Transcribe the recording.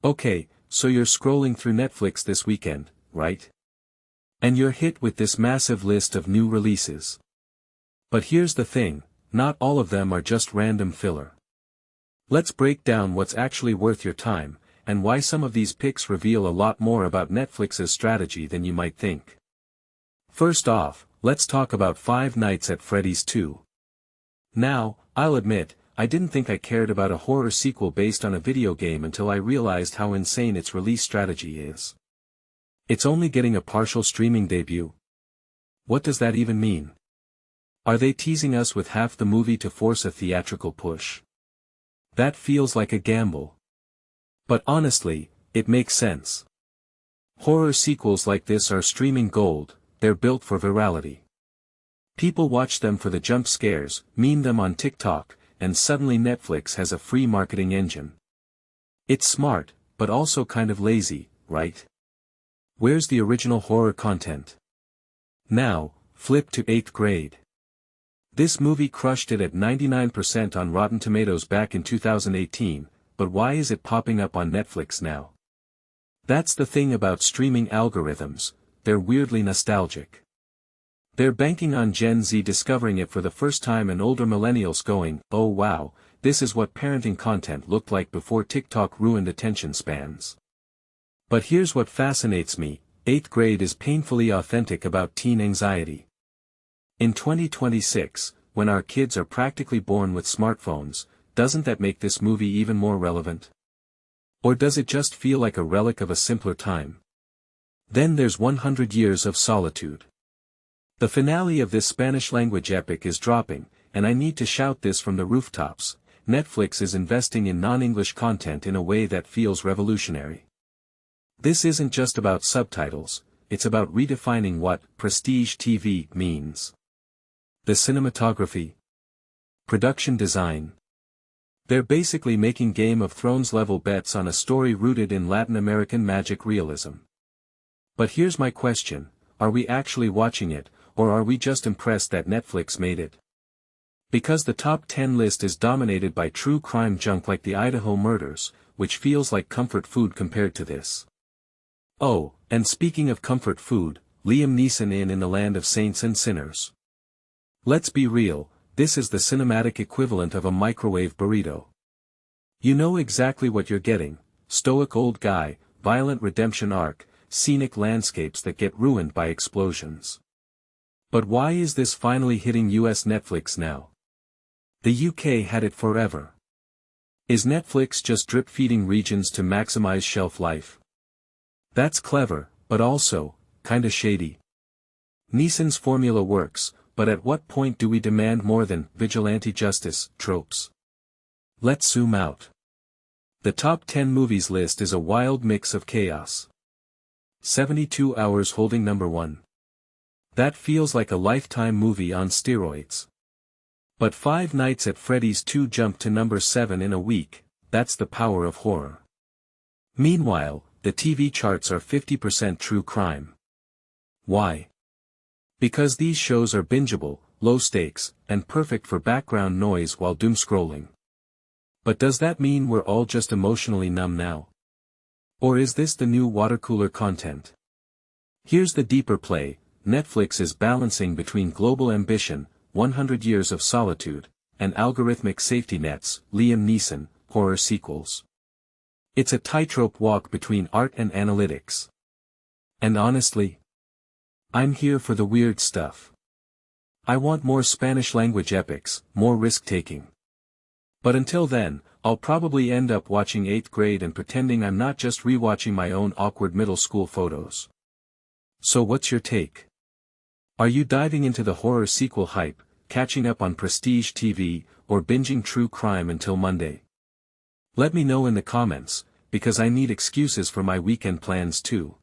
Okay, so you're scrolling through Netflix this weekend, right? And you're hit with this massive list of new releases. But here's the thing, not all of them are just random filler. Let's break down what's actually worth your time, and why some of these picks reveal a lot more about Netflix's strategy than you might think. First off, let's talk about Five Nights at Freddy's 2. Now, I'll admit, I didn't think I cared about a horror sequel based on a video game until I realized how insane its release strategy is. It's only getting a partial streaming debut. What does that even mean? Are they teasing us with half the movie to force a theatrical push? That feels like a gamble. But honestly, it makes sense. Horror sequels like this are streaming gold, they're built for virality. People watch them for the jump scares, meme them on TikTok, and suddenly Netflix has a free marketing engine. It's smart, but also kind of lazy, right? Where's the original horror content? Now, flip to 8th Grade. This movie crushed it at 99% on Rotten Tomatoes back in 2018, but why is it popping up on Netflix now? That's the thing about streaming algorithms, they're weirdly nostalgic. They're banking on Gen Z discovering it for the first time and older millennials going, oh wow, this is what parenting content looked like before TikTok ruined attention spans. But here's what fascinates me, 8th Grade is painfully authentic about teen anxiety. In 2026, when our kids are practically born with smartphones, doesn't that make this movie even more relevant? Or does it just feel like a relic of a simpler time? Then there's 100 Years of Solitude. The finale of this Spanish-language epic is dropping, and I need to shout this from the rooftops, Netflix is investing in non-English content in a way that feels revolutionary. This isn't just about subtitles, it's about redefining what prestige TV means. The cinematography, production design. They're basically making Game of Thrones level bets on a story rooted in Latin American magic realism. But here's my question, are we actually watching it, or are we just impressed that Netflix made it? Because the top 10 list is dominated by true crime junk like the Idaho murders, which feels like comfort food compared to this. Oh, and speaking of comfort food, Liam Neeson in the Land of Saints and Sinners. Let's be real, this is the cinematic equivalent of a microwave burrito. You know exactly what you're getting, stoic old guy, violent redemption arc, scenic landscapes that get ruined by explosions. But why is this finally hitting US Netflix now? The UK had it forever. Is Netflix just drip-feeding regions to maximize shelf life? That's clever, but also, kinda shady. Neeson's formula works, but at what point do we demand more than vigilante justice tropes? Let's zoom out. The top 10 movies list is a wild mix of chaos. 72 Hours holding number 1. That feels like a Lifetime movie on steroids. But Five Nights at Freddy's 2 jumped to number 7 in a week, that's the power of horror. Meanwhile, the TV charts are 50% true crime. Why? Because these shows are bingeable, low stakes, and perfect for background noise while doom scrolling. But does that mean we're all just emotionally numb now? Or is this the new watercooler content? Here's the deeper play, Netflix is balancing between global ambition, 100 Years of Solitude, and algorithmic safety nets, Liam Neeson, horror sequels. It's a tightrope walk between art and analytics. And honestly, I'm here for the weird stuff. I want more Spanish-language epics, more risk-taking. But until then, I'll probably end up watching 8th Grade and pretending I'm not just rewatching my own awkward middle school photos. So what's your take? Are you diving into the horror sequel hype, catching up on prestige TV, or binging true crime until Monday? Let me know in the comments, because I need excuses for my weekend plans too.